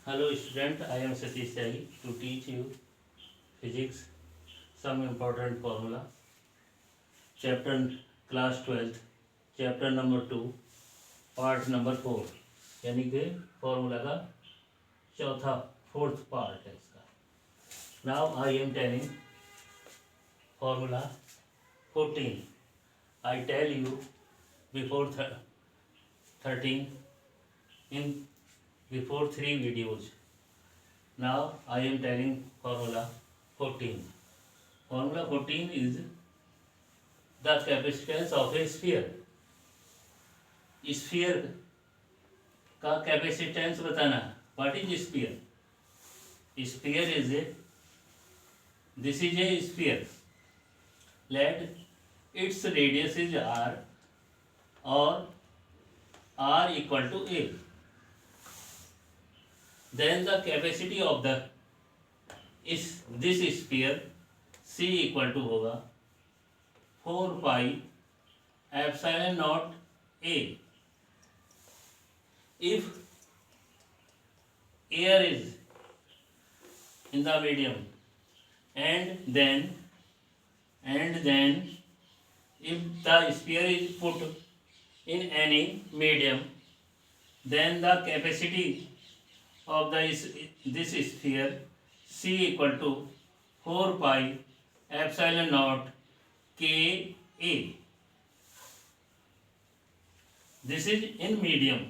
Hello student, I am Satish Tyagi to teach you physics, some important formula, chapter class 12th, chapter number 2, part number 4, यानी कि formula का चौथा fourth part है इसका. Now I am telling formula 14. I tell you before 13 in before 3 videos. Now I am telling formula 14. Formula 14 is the capacitance of a sphere. Sphere का capacitance बताना. What is sphere? Sphere is a this is a sphere. Let its radius is r और r equal to a. Then the capacity of the is this sphere c equal to होगा 4 pi epsilon naught a. If air is in the medium and then if the sphere is put in any medium, then the capacity of this sphere c equal to 4 pi epsilon naught k a. This is in medium.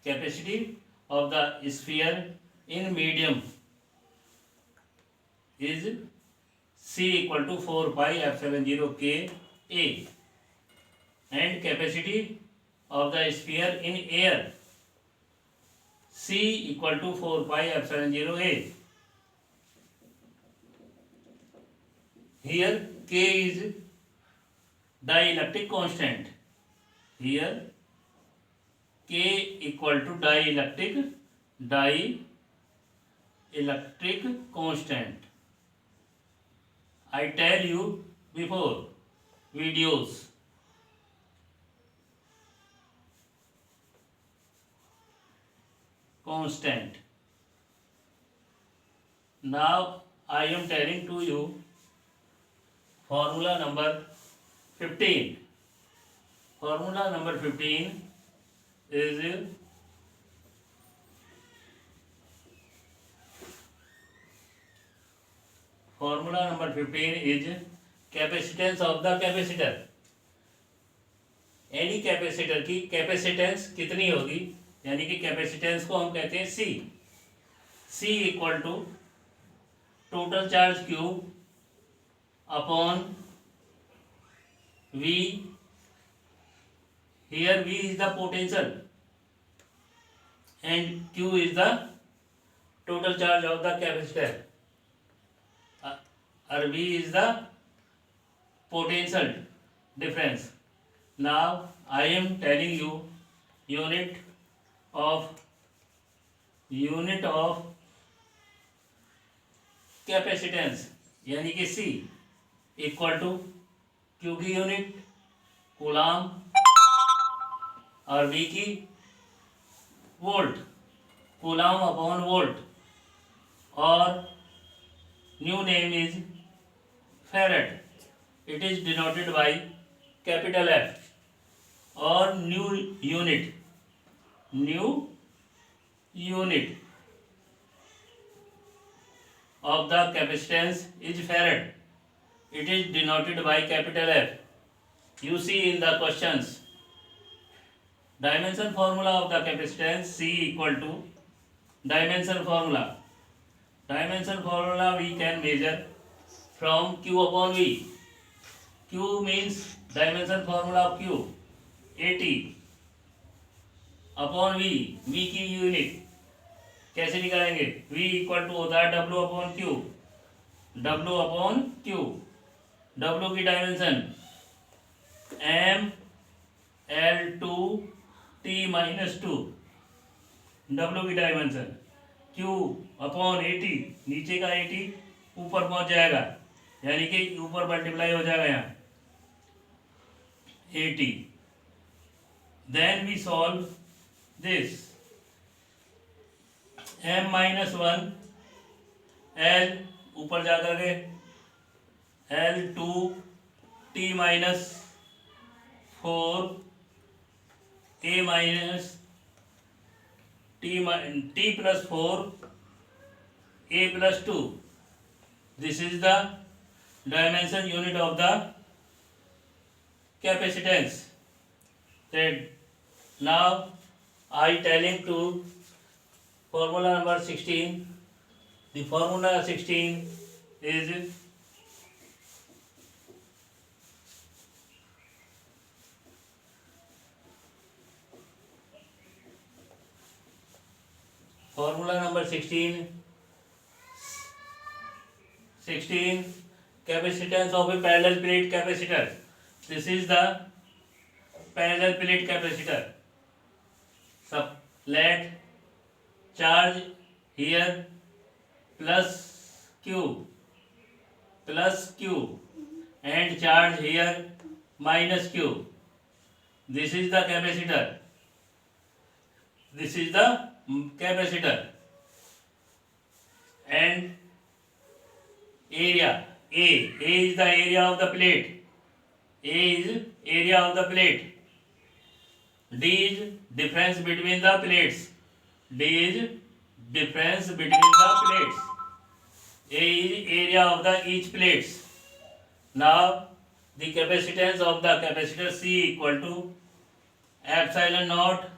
Capacity of the sphere in medium is c equal to 4 pi epsilon 0 k a, and capacity of the sphere in air c equal to 4 pi epsilon 0 a. Here k is dielectric constant. Here k equal to dielectric constant. I tell you before videos. Constant. Now I am telling to you formula number 15. Formula number 15 is capacitance of the capacitor. Any capacitor की capacitance कितनी होगी, यानी कि capacitance को हम कहते हैं C. C equal to total charge cube upon V. Here V is the potential and Q is the total charge of the capacitor. Or V is the potential difference. Now I am telling you unit of capacitance, यानी कि C equal to Q की unit coulomb और V की volt, coulomb upon volt, और new name is farad. It is denoted by capital F. और new unit of the capacitance is farad. It is denoted by capital F. You see in the questions. Dimension formula of the capacitance C equal to dimension formula. Dimension formula we can measure from Q upon V. Q means dimension formula of Q, AT upon V. V की unit कैसे निकालेंगे? V equal to होता है W upon Q. W upon Q. W की dimension M L2 T minus 2. W की dimension Q upon 80. नीचे का 80 ऊपर पहुंच जाएगा, यानी कि ऊपर मल्टीप्लाई हो जाएगा यहाँ 80. Then we solve this. m-1 L ऊपर जा करके L2 T-4 T+4 A+2. This is the dimension unit of the capacitance. Then now I telling to formula number 16. The formula 16 is formula number 16 capacitance of a parallel plate capacitor. This is the parallel plate capacitor. So let charge here plus q and charge here minus q. This is the capacitor. This is the capacitor. And area A is the area of the plate. A is area of the plate. D is difference between the plates. D is difference between the plates. A is area of the each plates. Now the capacitance of the capacitor C equal to epsilon naught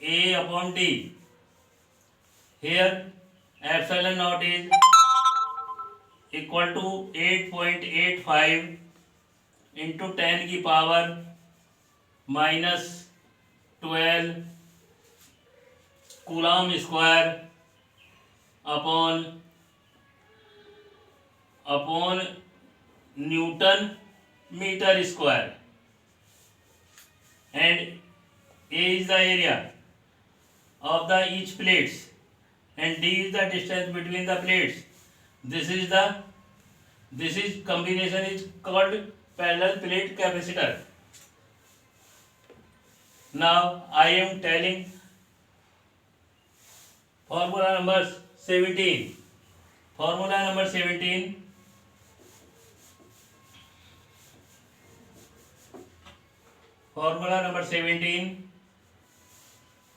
A upon D. Here epsilon naught is equal to 8.85 into 10 की power -12 coulomb square upon newton metre square. And A is the area of the each plates and D is the distance between the plates. This combination is called parallel plate capacitor. Now I am telling formula number 17. Formula number 17. Formula number 17.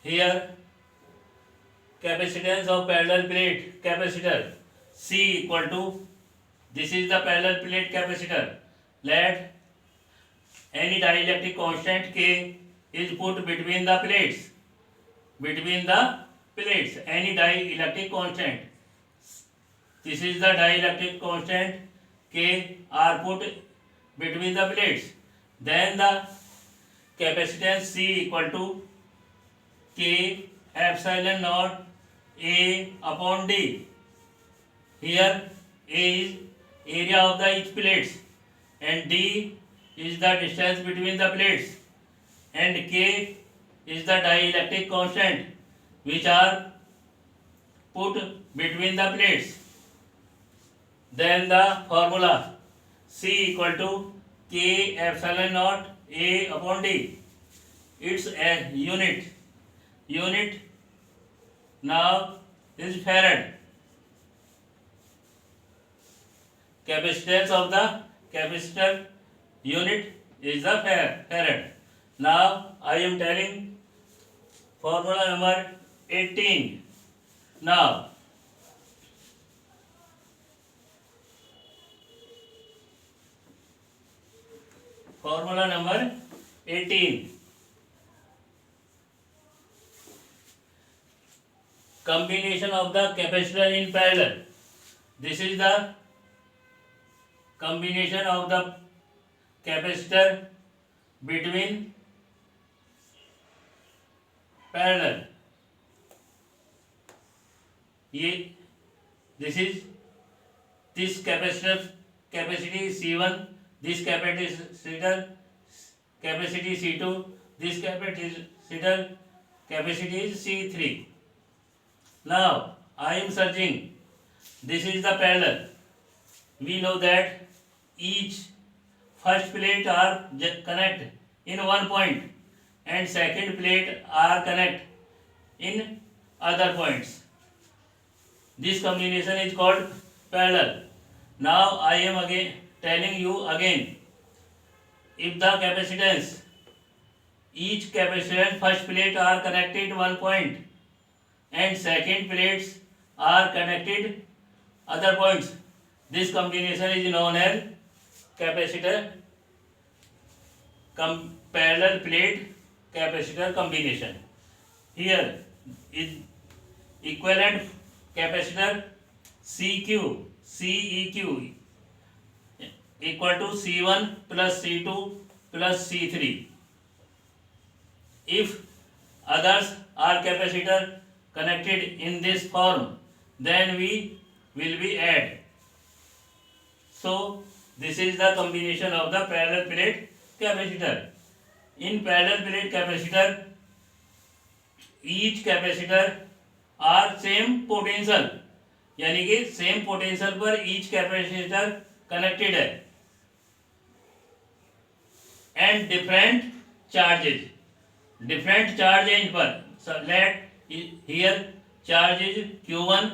Here capacitance of parallel plate capacitor C equal to, this is the parallel plate capacitor. Let any dielectric constant K is put between the plates. Any dielectric constant. This is the dielectric constant K are put between the plates. Then the capacitance C equal to K epsilon naught A upon D. Here A is area of the each plates and D is the distance between the plates and K is the dielectric constant which are put between the plates. Then the formula C equal to K epsilon naught A upon D. Its a unit now is farad. Capacitance of the capacitor unit is the farad. Now I am telling formula number 18. Now formula number 18. Combination of the capacitor in parallel. This is the combination of the capacitor between parallel. This capacitor capacity C1, this capacitor capacity C2, this capacitor capacity is C3. Now I am searching. This is the parallel. We know that each first plate are connect in one point and second plate are connect in other points. This combination is called parallel. Now I am again telling you again, if the capacitance, each capacitance first plate are connected one point and second plates are connected other points, this combination is known as capacitor parallel plate capacitor combination. Here is equivalent capacitor CEQ equal to C1 plus C2 plus C3. If others are capacitor connected in this form, then we will be add. So this is the combination of the parallel plate capacitor. In parallel plate capacitor, each capacitor are same potential, यानी कि same potential पर each capacitor connected है and different charges, different charge है इन पर. Let here charge is Q1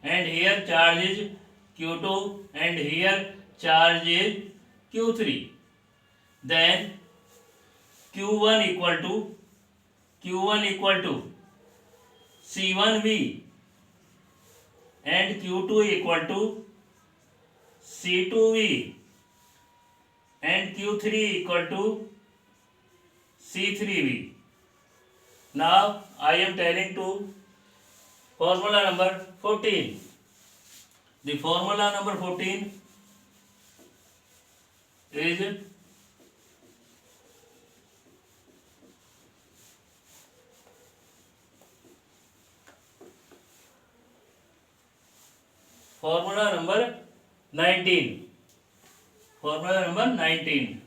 and here charge is Q2 and here charge is Q3. Then Q1 equal to C1V and Q2 equal to C2V and Q3 equal to C3V. Now I am telling to formula number 14. The formula number 14 is formula number 19. Formula number 19.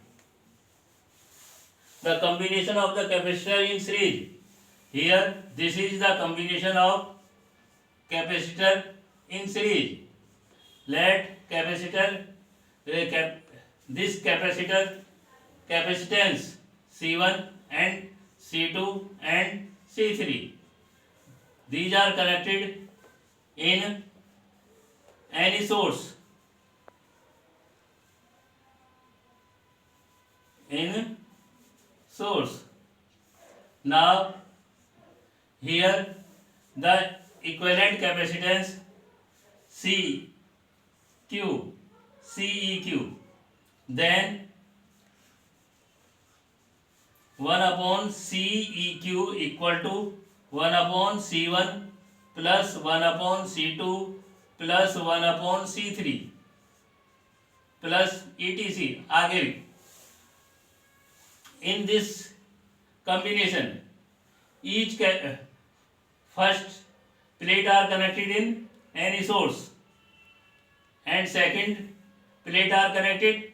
The combination of the capacitor in series. Here this is the combination of capacitor in series. Let capacitor this capacitor capacitance C1 and C2 and C3. These are connected in any source. In source. Now here the equivalent capacitance CEQ, then 1 upon CEQ equal to 1 upon C1 plus 1 upon C2 plus 1 upon C3 plus etc. आगे भी. In this combination, each first plate are connected in any source and second plate are connected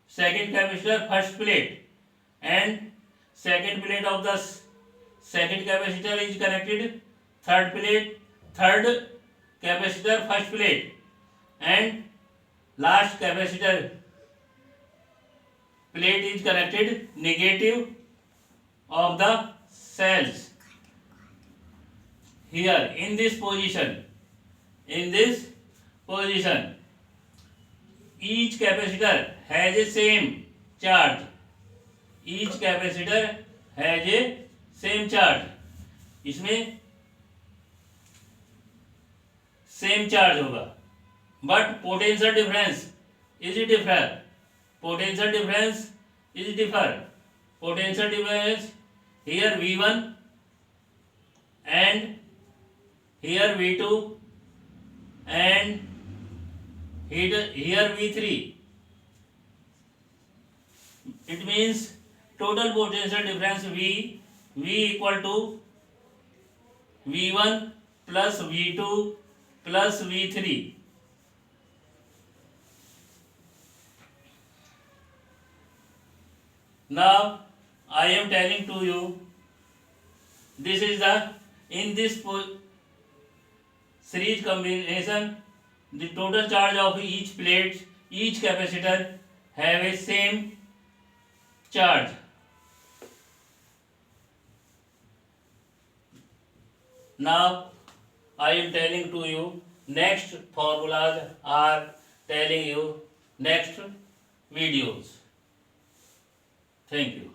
second capacitor first plate and second plate of the second capacitor is connected third capacitor first plate and last capacitor plate is connected negative of the cells. Here in this position each capacitor has a same charge. Each capacitor has a same charge. इसमें same charge होगा but potential difference is differ. Potential difference is differ. Potential difference here V1 and here V2 and here V3. It means total potential difference V equal to V1 plus V2 plus V3. Now I am telling to you, this is the in this series combination, the total charge of each plate, each capacitor have a same charge. Now I am telling to you next formulas are telling you next videos. Thank you.